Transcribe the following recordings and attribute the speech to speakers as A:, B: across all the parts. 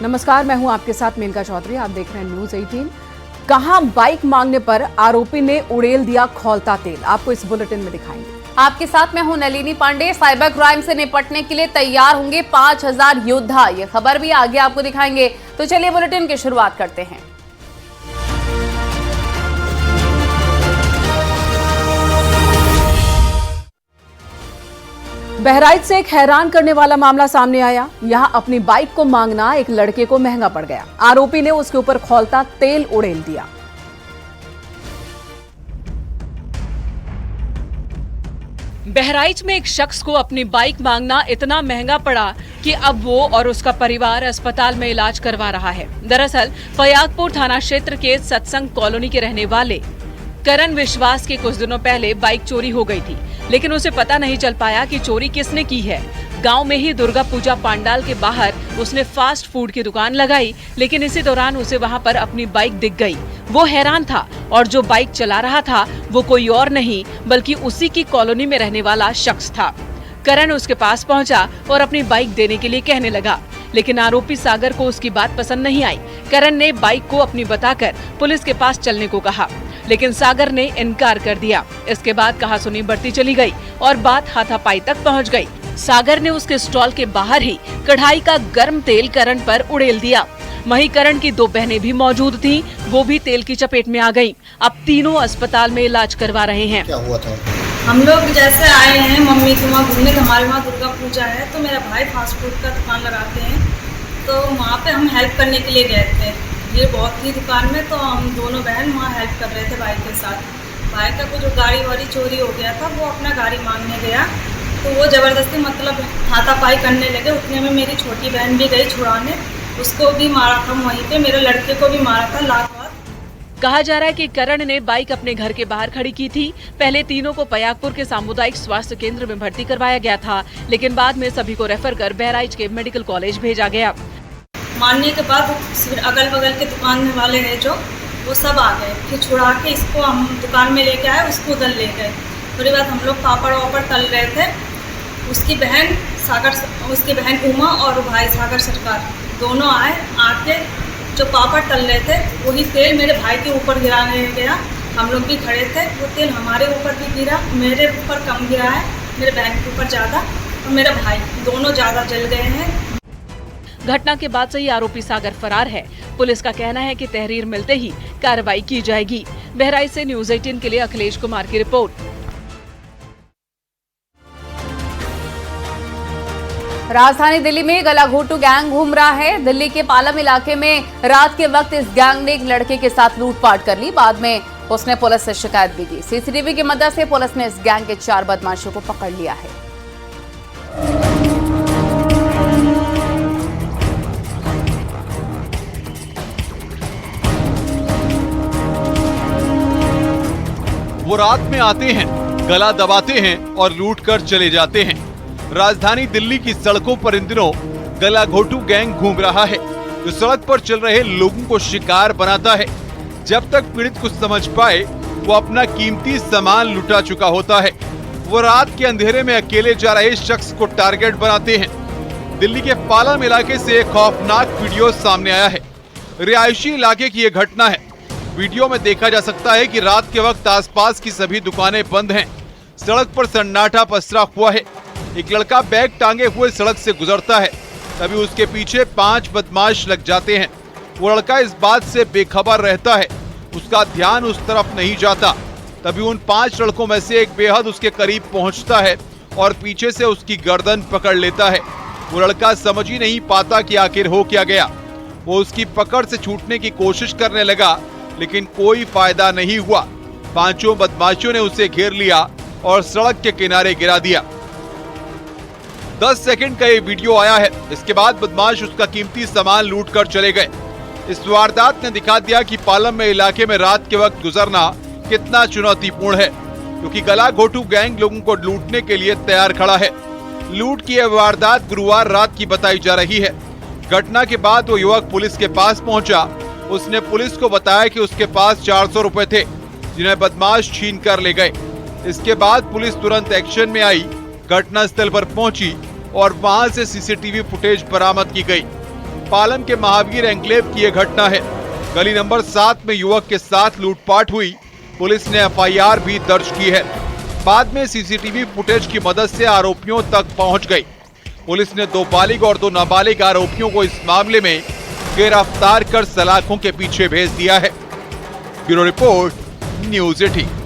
A: नमस्कार, मैं हूं आपके साथ मेनका चौधरी। आप देख रहे हैं न्यूज 18। कहां बाइक मांगने पर आरोपी ने उड़ेल दिया खौलता तेल, आपको इस बुलेटिन में दिखाएंगे।
B: आपके साथ मैं हूं नलिनी पांडे। साइबर क्राइम से निपटने के लिए तैयार होंगे 5000 योद्धा, ये खबर भी आगे आपको दिखाएंगे। तो चलिए बुलेटिन की शुरुआत करते हैं।
A: बहराइच से एक हैरान करने वाला मामला सामने आया। यहां अपनी बाइक को मांगना एक लड़के को महंगा पड़ गया। आरोपी ने उसके ऊपर खौलता तेल उड़ेल दिया। बहराइच में एक शख्स को अपनी बाइक मांगना इतना महंगा पड़ा कि अब वो और उसका परिवार अस्पताल में इलाज करवा रहा है। दरअसल फयागपुर थाना क्षेत्र के सत्संग कॉलोनी के रहने वाले करण विश्वास के कुछ दिनों पहले बाइक चोरी हो गई थी, लेकिन उसे पता नहीं चल पाया कि चोरी किसने की है। गांव में ही दुर्गा पूजा पंडाल के बाहर उसने फास्ट फूड की दुकान लगाई, लेकिन इसी दौरान उसे वहां पर अपनी बाइक दिख गई। वो हैरान था और जो बाइक चला रहा था वो कोई और नहीं बल्कि उसी की कॉलोनी में रहने वाला शख्स था। करण उसके पास पहुंचा और अपनी बाइक देने के लिए कहने लगा, लेकिन आरोपी सागर को उसकी बात पसंद नहीं आई। करण ने बाइक को अपनी बताकर पुलिस के पास चलने को कहा, लेकिन सागर ने इनकार कर दिया। इसके बाद कहासुनी बढ़ती चली गई और बात हाथापाई तक पहुंच गई। सागर ने उसके स्टॉल के बाहर ही कढ़ाई का गर्म तेल करण पर उड़ेल दिया। वहीं करण की 2 बहनें भी मौजूद थीं, वो भी तेल की चपेट में आ गईं। अब तीनों अस्पताल में इलाज करवा रहे हैं।
C: क्या हुआ था?
D: हम लोग जैसे आए हैं मम्मी के वहाँ घूमने, हमारे वहाँ दुर्गा पूजा है, तो मेरा भाई फास्ट फूड का दुकान लगाते हैं, तो वहाँ पे हम हेल्प करने के लिए गए थे। ये बहुत थी दुकान में, तो हम दोनों बहन वहाँ हेल्प कर रहे थे भाई के साथ। भाई का कुछ गाड़ी वाड़ी चोरी हो गया था, वो अपना गाड़ी मांगने गया, तो वो ज़बरदस्ती मतलब हाथापाई करने लगे। उतने में मेरी छोटी बहन भी गई छुड़ाने, उसको भी मारा था वहीं पे, मेरे लड़के को भी मारा था लात वात।
A: कहा जा रहा है कि करण ने बाइक अपने घर के बाहर खड़ी की थी। पहले तीनों को फयागपुर के सामुदायिक स्वास्थ्य केंद्र में भर्ती करवाया गया था, लेकिन बाद में सभी को रेफर कर बहराइच के मेडिकल कॉलेज भेजा गया।
D: मारने के बाद अगल बगल के दुकान वाले हैं जो, वो सब आ गए, फिर छुड़ा के इसको हम दुकान में लेके आए, उसको उधर ले गए। थोड़ी बात हम लोग पापड़ वापड़ तल रहे थे, उसकी बहन उमा और भाई सागर सरकार दोनों आए। आके जो पापड़ तल रहे थे वही तेल मेरे भाई के ऊपर गिराने गया। हम लोग भी खड़े थे, वो तेल हमारे ऊपर भी गिरा, मेरे ऊपर कम गिरा है, मेरे बहन के ऊपर ज़्यादा, और मेरा भाई दोनों ज़्यादा जल गए हैं।
A: घटना के बाद से ही आरोपी सागर फरार है। पुलिस का कहना है कि तहरीर मिलते ही कार्रवाई की जाएगी। बहराइच से न्यूज 18 के लिए अखिलेश कुमार की रिपोर्ट।
B: राजधानी दिल्ली में गलाघोटू गैंग घूम रहा है। दिल्ली के पालम इलाके में रात के वक्त इस गैंग ने एक लड़के के साथ लूटपाट कर ली। बाद में उसने पुलिस से शिकायत भी की। सीसीटीवी की मदद से पुलिस ने इस गैंग के 4 बदमाशों को पकड़ लिया है।
E: वो रात में आते हैं, गला दबाते हैं और लूट कर चले जाते हैं। राजधानी दिल्ली की सड़कों पर इन दिनों गलाघोटू गैंग घूम रहा है, जो सड़क पर चल रहे लोगों को शिकार बनाता है। जब तक पीड़ित कुछ समझ पाए, वो अपना कीमती सामान लुटा चुका होता है। वो रात के अंधेरे में अकेले जा रहे शख्स को टारगेट बनाते हैं। दिल्ली के पालम इलाके से एक खौफनाक वीडियो सामने आया है। रिहायशी इलाके की ये घटना है। वीडियो में देखा जा सकता है कि रात के वक्त आसपास की सभी दुकानें बंद हैं। सड़क पर सन्नाटा पसरा हुआ है। एक लड़का बैग टांगे हुए सड़क से गुजरता है, तभी उसके पीछे 5 बदमाश लग जाते हैं। वो लड़का इस बात से बेखबर रहता है, उसका ध्यान उस तरफ नहीं जाता। तभी उन 5 लड़कों में से एक बेहद उसके करीब पहुंचता है और पीछे से उसकी गर्दन पकड़ लेता है। वो लड़का समझ ही नहीं पाता कि आखिर हो क्या गया। वो उसकी पकड़ से छूटने की कोशिश करने लगा, लेकिन कोई फायदा नहीं हुआ। 5 बदमाशों ने उसे घेर लिया और सड़क के किनारे गिरा दिया। 10 सेकंड का ये वीडियो आया है। इसके बाद बदमाश उसका कीमती सामान लूट कर चले गए। इस वारदात ने दिखा दिया कि पालम में इलाके में रात के वक्त गुजरना कितना चुनौतीपूर्ण है, क्योंकि गलाघोटू गैंग लोगों को लूटने के लिए तैयार खड़ा है। लूट की यह वारदात गुरुवार रात की बताई जा रही है। घटना के बाद वो युवक पुलिस के पास पहुंचा। उसने पुलिस को बताया कि उसके पास 400 रुपए थे, जिन्हें बदमाश छीन कर ले गए। इसके बाद पुलिस तुरंत एक्शन में आई, घटनास्थल पर पहुंची और वहां से सीसीटीवी फुटेज बरामद की गई। पालम के महावीर एन्क्लेव की यह घटना है। गली नंबर 7 में युवक के साथ लूटपाट हुई। पुलिस ने एफआईआर भी दर्ज की है। बाद में सीसीटीवी फुटेज की मदद से आरोपियों तक पहुंच गई। पुलिस ने 2 बालिग और 2 नाबालिग आरोपियों को इस मामले में गिरफ्तार कर सलाखों के पीछे भेज दिया है। Bureau report, news 18।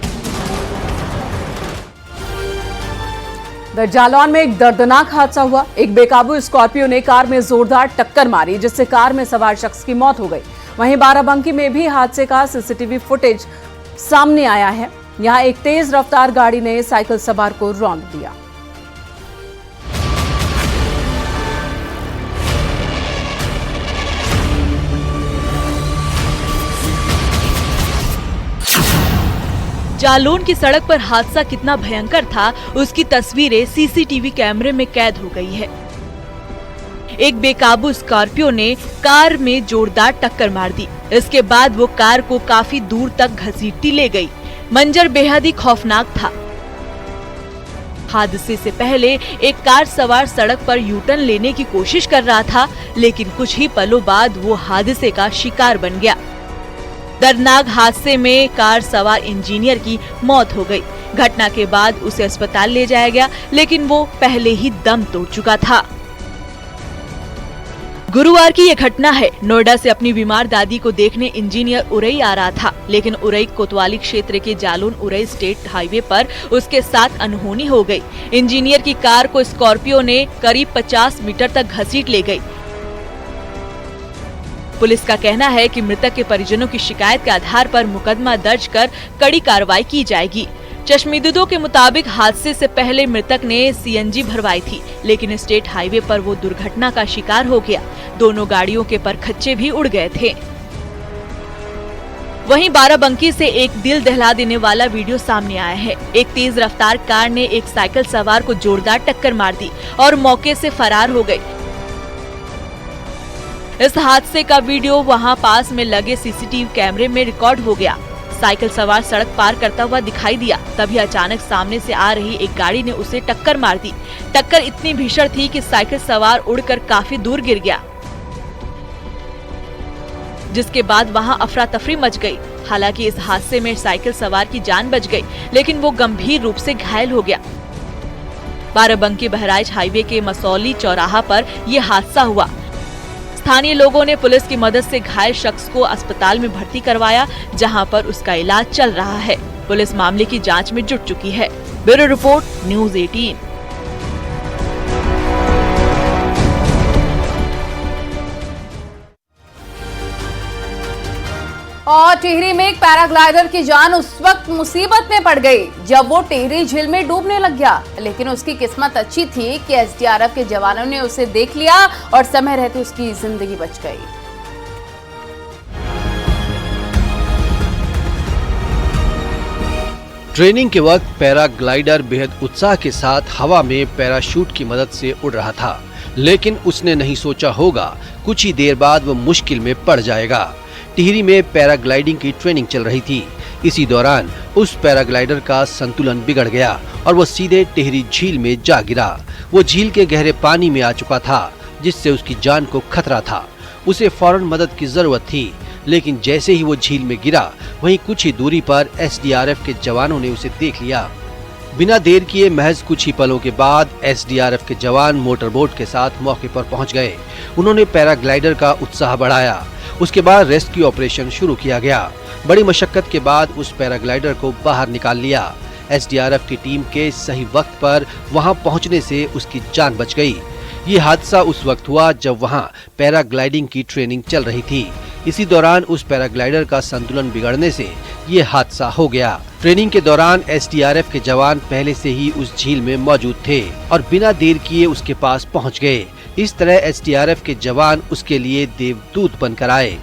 A: जालौन में एक दर्दनाक हादसा हुआ। एक बेकाबू स्कॉर्पियो ने कार में जोरदार टक्कर मारी, जिससे कार में सवार शख्स की मौत हो गई। वहीं बाराबंकी में भी हादसे का सीसीटीवी फुटेज सामने आया है। यहां एक तेज रफ्तार गाड़ी ने साइकिल सवार को रौंद दिया। जालौन की सड़क पर हादसा कितना भयंकर था, उसकी तस्वीरें सीसीटीवी कैमरे में कैद हो गई है। एक बेकाबू स्कॉर्पियो ने कार में जोरदार टक्कर मार दी। इसके बाद वो कार को काफी दूर तक घसीटती ले गई। मंजर बेहद ही खौफनाक था। हादसे से पहले एक कार सवार सड़क पर यूटर्न लेने की कोशिश कर रहा था, लेकिन कुछ ही पलों बाद वो हादसे का शिकार बन गया। दर्दनाक हादसे में कार सवार इंजीनियर की मौत हो गई। घटना के बाद उसे अस्पताल ले जाया गया, लेकिन वो पहले ही दम तोड़ चुका था। गुरुवार की यह घटना है। नोएडा से अपनी बीमार दादी को देखने इंजीनियर उरई आ रहा था, लेकिन उरई कोतवाली क्षेत्र के जालौन उरई स्टेट हाईवे पर उसके साथ अनहोनी हो गई। इंजीनियर की कार को स्कॉर्पियो ने करीब 50 मीटर तक घसीट ले गई। पुलिस का कहना है कि मृतक के परिजनों की शिकायत के आधार पर मुकदमा दर्ज कर कड़ी कार्रवाई की जाएगी। चश्मदीदों के मुताबिक हादसे से पहले मृतक ने सीएनजी भरवाई थी, लेकिन स्टेट हाईवे पर वो दुर्घटना का शिकार हो गया। दोनों गाड़ियों के परखच्चे भी उड़ गए थे। वहीं बाराबंकी से एक दिल दहला देने वाला वीडियो सामने आया है। एक तेज रफ्तार कार ने एक साइकिल सवार को जोरदार टक्कर मार दी और मौके से फरार हो गई। इस हादसे का वीडियो वहां पास में लगे सीसीटीवी कैमरे में रिकॉर्ड हो गया। साइकिल सवार सड़क पार करता हुआ दिखाई दिया, तभी अचानक सामने से आ रही एक गाड़ी ने उसे टक्कर मार दी। टक्कर इतनी भीषण थी कि साइकिल सवार उड़कर काफी दूर गिर गया, जिसके बाद वहां अफरा तफरी मच गई। हालांकि इस हादसे में साइकिल सवार की जान बच गई, लेकिन वो गंभीर रूप से घायल हो गया। बाराबंकी बहराइच हाईवे के मसौली चौराहा पर यह हादसा हुआ। स्थानीय लोगों ने पुलिस की मदद से घायल शख्स को अस्पताल में भर्ती करवाया, जहां पर उसका इलाज चल रहा है। पुलिस मामले की जांच में जुट चुकी है। Bureau report, news 18।
B: और टिहरी में एक पैराग्लाइडर की जान उस वक्त मुसीबत में पड़ गई जब वो टिहरी झील में डूबने लग गया, लेकिन उसकी किस्मत अच्छी थी कि एसडीआरएफ के जवानों ने उसे देख लिया और समय रहते उसकी जिंदगी बच गई।
C: ट्रेनिंग के वक्त पैराग्लाइडर बेहद उत्साह के साथ हवा में पैराशूट की मदद से उड़ रहा था, लेकिन उसने नहीं सोचा होगा कुछ ही देर बाद वो मुश्किल में पड़ जाएगा। टिहरी में पैराग्लाइडिंग की ट्रेनिंग चल रही थी। इसी दौरान उस पैराग्लाइडर का संतुलन बिगड़ गया और वो सीधे टिहरी झील में जा गिरा। वो झील के गहरे पानी में आ चुका था, जिससे उसकी जान को खतरा था। उसे फौरन मदद की जरूरत थी, लेकिन जैसे ही वो झील में गिरा, वहीं कुछ ही दूरी पर एसडीआरएफ के जवानों ने उसे देख लिया। बिना देर किए महज कुछ ही पलों के बाद एसडीआरएफ के जवान मोटरबोट के साथ मौके पर पहुंच गए। उन्होंने पैराग्लाइडर का उत्साह बढ़ाया। उसके बाद रेस्क्यू ऑपरेशन शुरू किया गया। बड़ी मशक्कत के बाद उस पैराग्लाइडर को बाहर निकाल लिया। एसडीआरएफ की टीम के सही वक्त पर वहां पहुंचने से उसकी जान बच गई। ये हादसा उस वक्त हुआ जब वहां पैराग्लाइडिंग की ट्रेनिंग चल रही थी। इसी दौरान उस पैराग्लाइडर का संतुलन बिगड़ने से ये हादसा हो गया। ट्रेनिंग के दौरान एसडीआरएफ के जवान पहले से ही उस झील में मौजूद थे और बिना देर किए उसके पास पहुंच गए। इस तरह एसडीआरएफ के जवान उसके लिए देवदूत बनकर आए।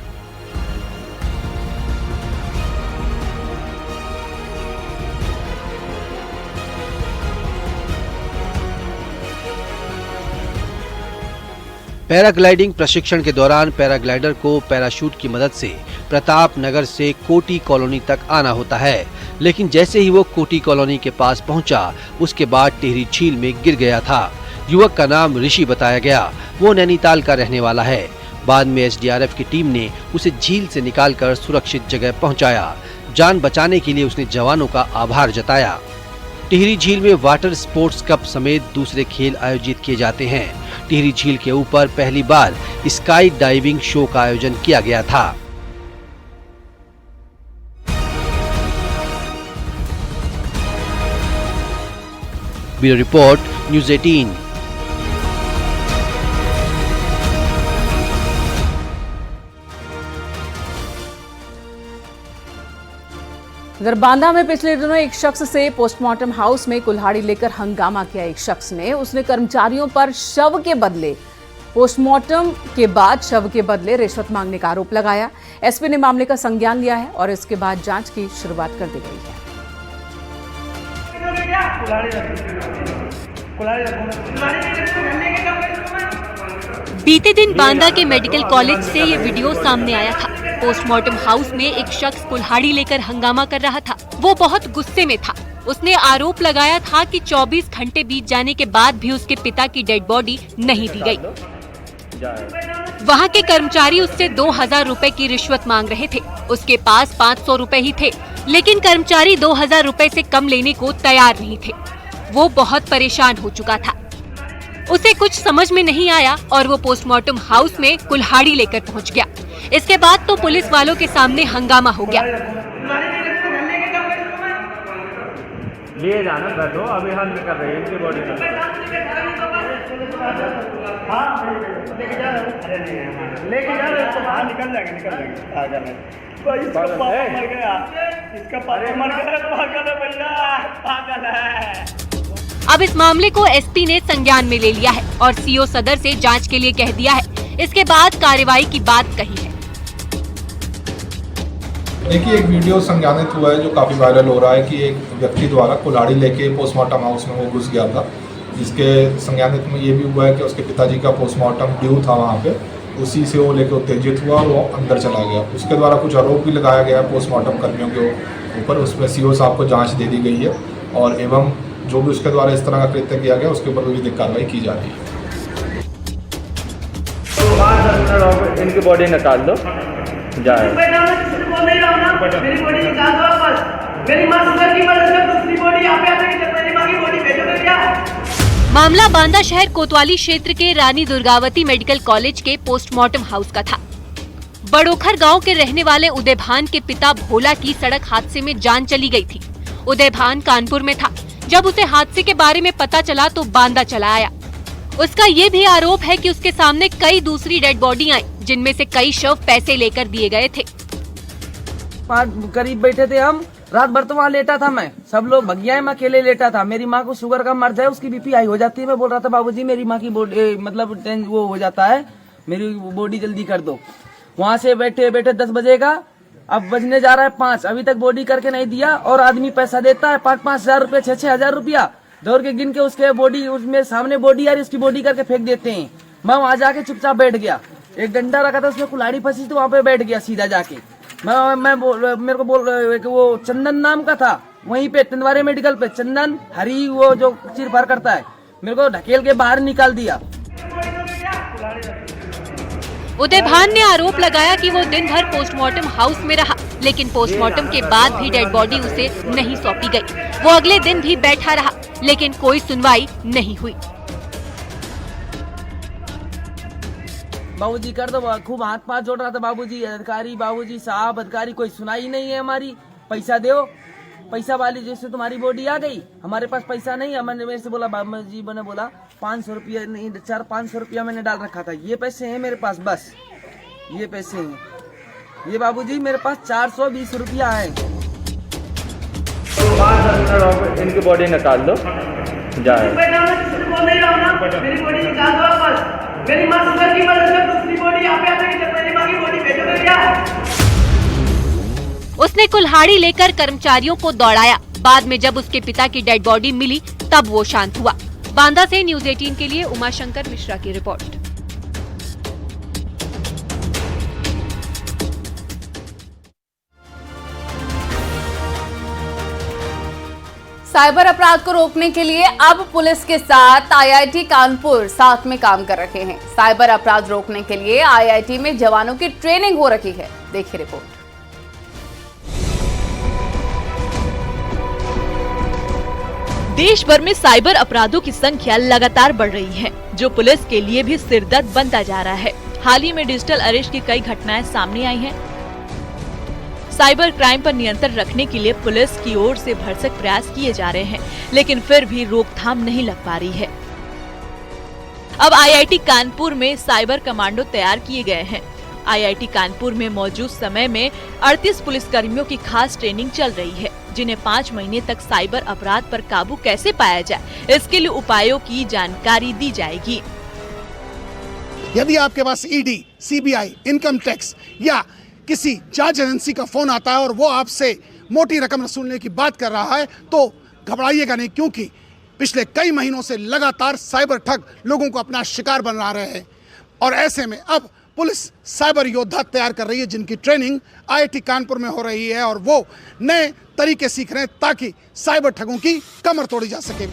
C: पैराग्लाइडिंग प्रशिक्षण के दौरान पैराग्लाइडर को पैराशूट की मदद से प्रताप नगर से कोटी कॉलोनी तक आना होता है, लेकिन जैसे ही वो कोटी कॉलोनी के पास पहुंचा, उसके बाद टिहरी झील में गिर गया था। युवक का नाम ऋषि बताया गया। वो नैनीताल का रहने वाला है। बाद में एसडीआरएफ की टीम ने उसे झील से निकालकर सुरक्षित जगह पहुंचाया। जान बचाने के लिए उसने जवानों का आभार जताया। टिहरी झील में वाटर स्पोर्ट्स कप समेत दूसरे खेल आयोजित किए जाते हैं। टिहरी झील के ऊपर पहली बार स्काई डाइविंग शो का आयोजन किया गया था। Bureau report, news 18।
B: इधर बांदा में पिछले दिनों एक शख्स से पोस्टमार्टम हाउस में कुल्हाड़ी लेकर हंगामा किया। एक शख्स ने उसने कर्मचारियों पर शव के बदले पोस्टमार्टम के बाद शव के बदले रिश्वत मांगने का आरोप लगाया। एसपी ने मामले का संज्ञान लिया है और इसके बाद जांच की शुरुआत कर दी गई है।
F: बीते दिन बांदा के मेडिकल कॉलेज से ये वीडियो सामने आया था। पोस्टमार्टम हाउस में एक शख्स कुल्हाड़ी लेकर हंगामा कर रहा था। वो बहुत गुस्से में था। उसने आरोप लगाया था कि 24 घंटे बीत जाने के बाद भी उसके पिता की डेड बॉडी नहीं दी गई। वहाँ के कर्मचारी उससे 2000 रुपए की रिश्वत मांग रहे थे। उसके पास 500 रुपए ही थे, लेकिन कर्मचारी 2000 रुपए से कम लेने को तैयार नहीं थे। वो बहुत परेशान हो चुका था। उसे कुछ समझ में नहीं आया और वो पोस्टमार्टम हाउस में कुल्हाड़ी लेकर पहुंच गया। इसके बाद तो पुलिस वालों के सामने हंगामा हो गया।
G: लिए जाना कर दो, अभी हम कर रहे हैं इनकी बॉडी का। लेके जा रहे हो, हाँ निकल जाएंगे आ जाना। इसका पापा मर गया, इसका पापा मर गया, पागल है भैया, पागल है।
F: अब इस मामले को एसपी ने संज्ञान में ले लिया है और सीओ सदर से जांच के लिए कह दिया है। इसके बाद कार्रवाई की बात कही है।
H: देखिए, एक वीडियो संज्ञानित हुआ है जो काफ़ी वायरल हो रहा है कि एक व्यक्ति द्वारा कुल्हाड़ी लेके पोस्टमार्टम हाउस में वो घुस गया था, जिसके संज्ञानित में ये भी हुआ है कि उसके पिताजी का पोस्टमार्टम ड्यू था वहाँ पे, उसी से वो लेके उत्तेजित हुआ और वो अंदर चला गया। उसके द्वारा कुछ आरोप भी लगाया गया है पोस्टमार्टम कर्मियों के ऊपर। उसमें सीओ साहब को जाँच दे दी गई है और एवं जो भी उसके द्वारा इस तरह का कृत्य किया गया उसके ऊपर भी विधिक कार्रवाई की जा रही है।
G: इनकी बॉडी निकाल दो, जाए
F: मामला बांदा शहर कोतवाली क्षेत्र के रानी दुर्गावती मेडिकल कॉलेज के पोस्टमार्टम हाउस का था। बड़ोखर गांव के रहने वाले उदय भान के पिता भोला की सड़क हादसे में जान चली गई थी। उदय भान कानपुर में था। जब उसे हादसे के बारे में पता चला तो बांदा चला आया। उसका ये भी आरोप है कि उसके सामने कई दूसरी डेड बॉडी आई, जिनमें से कई शव पैसे लेकर दिए गए थे।
I: करीब बैठे थे हम, रात भर तो वहाँ लेटा था मैं, सब लोग भगिया, मैं अकेले लेटा था। मेरी माँ को शुगर का मर्ज है, उसकी बीपी हाई हो जाती है। मैं बोल रहा था बाबूजी मेरी माँ की बॉडी मतलब वो हो जाता है, मेरी बॉडी जल्दी कर दो। वहाँ से बैठे बैठे 10 बजे का, अब बजने जा रहा है 5, अभी तक बॉडी करके नहीं दिया। और आदमी पैसा देता है 5-5 हजार रुपया, 6-6 हजार रुपया, दौड़ के गिन के उसके बॉडी, उसमें सामने बॉडी आ रही, उसकी बॉडी करके फेंक देते हैं। मैं वहाँ जाके चुपचाप बैठ गया। एक डंडा रखा था, उसमें कुल्हाड़ी फंसी तो वहाँ पे बैठ गया सीधा जाके। मेरे को बोल वो चंदन नाम का था, वहीं पे तिंदवारे मेडिकल पे चंदन हरी, वो जो चिर भर करता है, मेरे को ढकेल के बाहर निकाल दिया।
F: उदय भान ने आरोप लगाया कि वो दिन भर पोस्टमार्टम हाउस में रहा, लेकिन पोस्टमार्टम के बाद भी डेड बॉडी उसे नहीं सौंपी गई। वो अगले दिन भी बैठा रहा, लेकिन कोई सुनवाई नहीं हुई।
I: बाबूजी कर दो, खूब हाथ पाथ जोड़ रहा था बाबूजी, अधिकारी बाबूजी साहब अधिकारी, कोई सुनाई नहीं है हमारी। पैसा दो, पैसा वाली जैसे तुम्हारी बॉडी आ गई, हमारे पास पैसा नहीं है। मैंने मेरे से बोला बाबूजी, मैंने बोला 500 रुपया नहीं, 400-500 रुपया मैंने डाल रखा था, ये पैसे हैं मेरे पास, बस ये पैसे हैं। ये बाबूजी मेरे पास 420 रुपया है।
G: इनकी बॉडी निकाल दो, जाए मेरी माँ शुगर की वजह से दूसरी बॉडी यहाँ पे आ गई, जब मेरी माँ की बॉडी भेजो कर दिया।
F: उसने कुल्हाड़ी लेकर कर्मचारियों को दौड़ाया। बाद में जब उसके पिता की डेड बॉडी मिली तब वो शांत हुआ। बांदा से न्यूज़ 18 के लिए उमाशंकर मिश्रा की रिपोर्ट।
B: साइबर अपराध को रोकने के लिए अब पुलिस के साथ आईआईटी कानपुर साथ में काम कर रहे हैं। साइबर अपराध रोकने के लिए आईआईटी में जवानों की ट्रेनिंग हो रही है। देखिए रिपोर्ट।
F: देश भर में साइबर अपराधों की संख्या लगातार बढ़ रही है, जो पुलिस के लिए भी सिरदर्द बनता जा रहा है। हाल ही में डिजिटल अरेस्ट की कई घटनाएं सामने आई हैं। साइबर क्राइम पर नियंत्रण रखने के लिए पुलिस की ओर से भरसक प्रयास किए जा रहे हैं, लेकिन फिर भी रोकथाम नहीं लग पा रही है। अब आईआईटी कानपुर में साइबर कमांडो तैयार किए गए हैं। आईआईटी कानपुर में मौजूद समय में 38 पुलिसकर्मियों की खास ट्रेनिंग चल रही है, जिन्हें 5 महीने तक साइबर अपराध पर काबू कैसे पाया जाए, इसके लिए उपायों की जानकारी दी जाएगी।
J: यदि आपके पास ईडी, सीबीआई, इनकम टैक्स या किसी जांच एजेंसी का फोन आता है और वो आपसे मोटी रकम वसूलने की बात कर रहा है, तो घबराइएगा नहीं, क्योंकि पिछले कई महीनों से लगातार साइबर ठग लोगों को अपना शिकार बना रहे हैं। और ऐसे में अब पुलिस साइबर योद्धा तैयार कर रही है, जिनकी ट्रेनिंग आईआईटी कानपुर में हो रही है और वो नए तरीके सीख रहे हैं ताकि साइबर ठगों की कमर तोड़ी जा सके।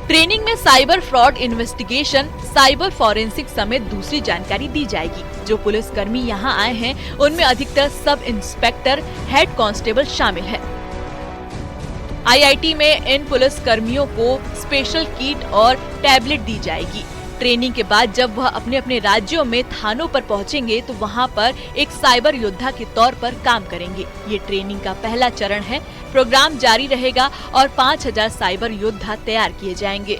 F: ट्रेनिंग में cyber fraud investigation, cyber forensic समेत दूसरी जानकारी दी जाएगी। जो पुलिसकर्मी यहां आए हैं, उनमें अधिकतर सब इंस्पेक्टर, हेड कांस्टेबल शामिल है। आईआईटी में इन पुलिसकर्मियों को स्पेशल किट और टैबलेट दी जाएगी। ट्रेनिंग के बाद जब वह अपने अपने राज्यों में थानों पर पहुंचेंगे, तो वहां पर एक साइबर योद्धा के तौर पर काम करेंगे। ये ट्रेनिंग का पहला चरण है। प्रोग्राम जारी रहेगा और 5000 साइबर योद्धा तैयार किए जाएंगे।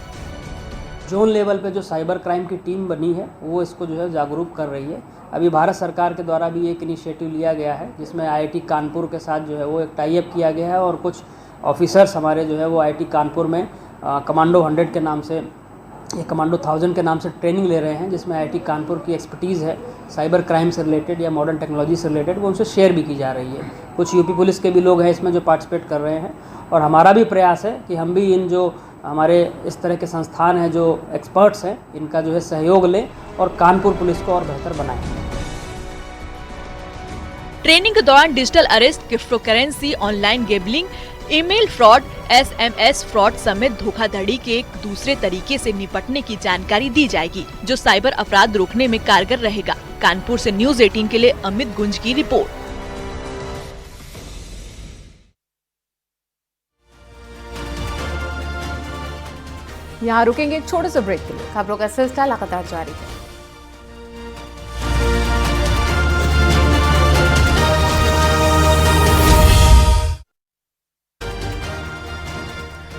K: जोन लेवल पे जो साइबर क्राइम की टीम बनी है, वो इसको जो है जागरूक कर रही है। अभी भारत सरकार के द्वारा भी एक इनिशिएटिव लिया गया है, जिसमें आईआईटी कानपुर के साथ जो है वो एक टाई अप किया गया है और कुछ ऑफिसर्स हमारे जो है वो आईआईटी कानपुर में कमांडो 100 के नाम से या कमांडो 1000 के नाम से ट्रेनिंग ले रहे हैं, जिसमें आईआईटी कानपुर की एक्सपर्टीज़ है साइबर क्राइम से रिलेटेड या मॉडर्न टेक्नोलॉजी से रिलेटेड, वो उनसे शेयर भी की जा रही है। कुछ यूपी पुलिस के भी लोग हैं इसमें जो पार्टिसिपेट कर रहे हैं, और हमारा भी प्रयास है कि हम भी इन जो हमारे इस तरह के संस्थान हैं, जो एक्सपर्ट्स हैं, इनका जो है सहयोग लें और कानपुर पुलिस को और बेहतर बनाएं।
F: ट्रेनिंग के दौरान digital arrest, crypto currency, online gambling, email fraud, SMS fraud समेत धोखाधड़ी के एक दूसरे तरीके से निपटने की जानकारी दी जाएगी, जो साइबर अपराध रोकने में कारगर रहेगा। कानपुर से न्यूज़ 18 के लिए अमित गुंज की रिपोर्ट।
B: यहाँ रुकेंगे एक छोटे से ब्रेक के लिए। खबरों का सिलसिला लगातार जारी है।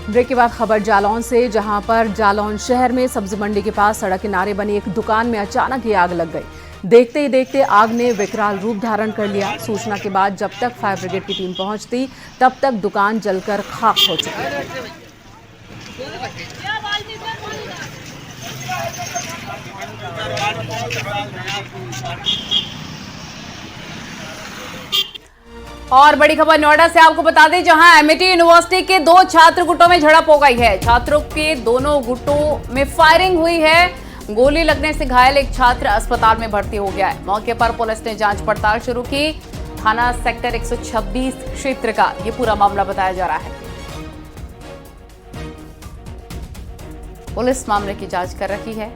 B: ब्रेक के बाद खबर जालौन से, जहां पर जालौन शहर में सब्जी मंडी के पास सड़क किनारे बनी एक दुकान में अचानक ही आग लग गई। देखते ही देखते आग ने विकराल रूप धारण कर लिया। सूचना के बाद जब तक फायर ब्रिगेड की टीम पहुंचती, तब तक दुकान जलकर खाक हो चुकी। और बड़ी खबर नोएडा से आपको बता दें, जहां एमिटी यूनिवर्सिटी के 2 छात्र गुटों में झड़प हो गई है। छात्रों के दोनों गुटों में फायरिंग हुई है। गोली लगने से घायल एक छात्र अस्पताल में भर्ती हो गया है। मौके पर पुलिस ने जांच पड़ताल शुरू की। थाना सेक्टर 126 क्षेत्र का ये पूरा मामला बताया जा रहा है। पुलिस मामले की जांच कर रही है।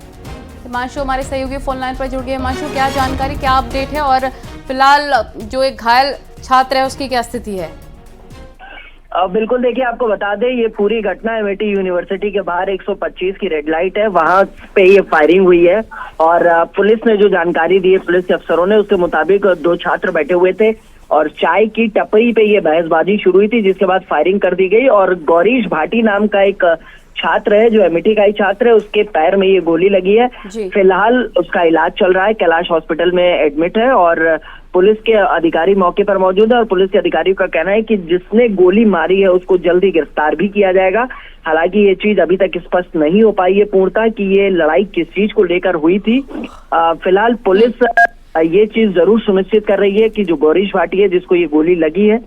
B: हिमांशु हमारे सहयोगी फोन लाइन पर जुड़ गए। हिमांशु, क्या जानकारी, क्या अपडेट है, और फिलहाल जो एक घायल छात्र है उसकी क्या स्थिति है?
L: बिल्कुल, देखिए आपको बता दें, ये पूरी घटना एमिटी यूनिवर्सिटी के बाहर 125 की रेड लाइट है, वहां पे ये फायरिंग हुई है। और पुलिस ने जो जानकारी दी है, पुलिस के अफसरों ने, उसके मुताबिक 2 छात्र बैठे हुए थे और चाय की टपरी पे ये बहसबाजी शुरू हुई थी, जिसके बाद फायरिंग कर दी गई। और गौरीश भाटी नाम का एक छात्र है, जो एमिटी का ही छात्र है, उसके पैर में ये गोली लगी है। फिलहाल उसका इलाज चल रहा है, कैलाश हॉस्पिटल में एडमिट है। और पुलिस के अधिकारी मौके पर मौजूद है और पुलिस के अधिकारियों का कहना है कि जिसने गोली मारी है उसको जल्दी गिरफ्तार भी किया जाएगा। हालांकि ये चीज अभी तक स्पष्ट नहीं हो पाई है पूर्णतः कि ये लड़ाई किस चीज को लेकर हुई थी। फिलहाल पुलिस ये चीज जरूर सुनिश्चित कर रही है कि जो गौरीश भाटी है, जिसको ये गोली लगी है,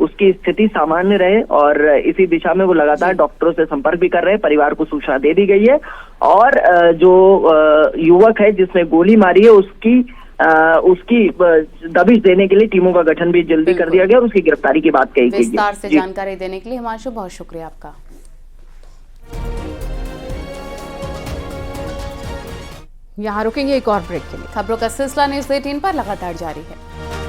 L: उसकी स्थिति सामान्य रहे, और इसी दिशा में वो लगातार डॉक्टरों से संपर्क भी कर रहे हैं। परिवार को सूचना दे दी गई है। और जो युवक है जिसने गोली मारी है, उसकी उसकी दबिश देने के लिए टीमों का गठन भी जल्दी कर दिया गया और उसकी गिरफ्तारी की बात कही गई है।
B: विस्तार से जानकारी देने के लिए हिमांशु बहुत शुक्रिया आपका। यहाँ रुकेंगे एक और ब्रेक के लिए। खबरों का सिलसिला न्यूज़ 18 पर लगातार जारी है।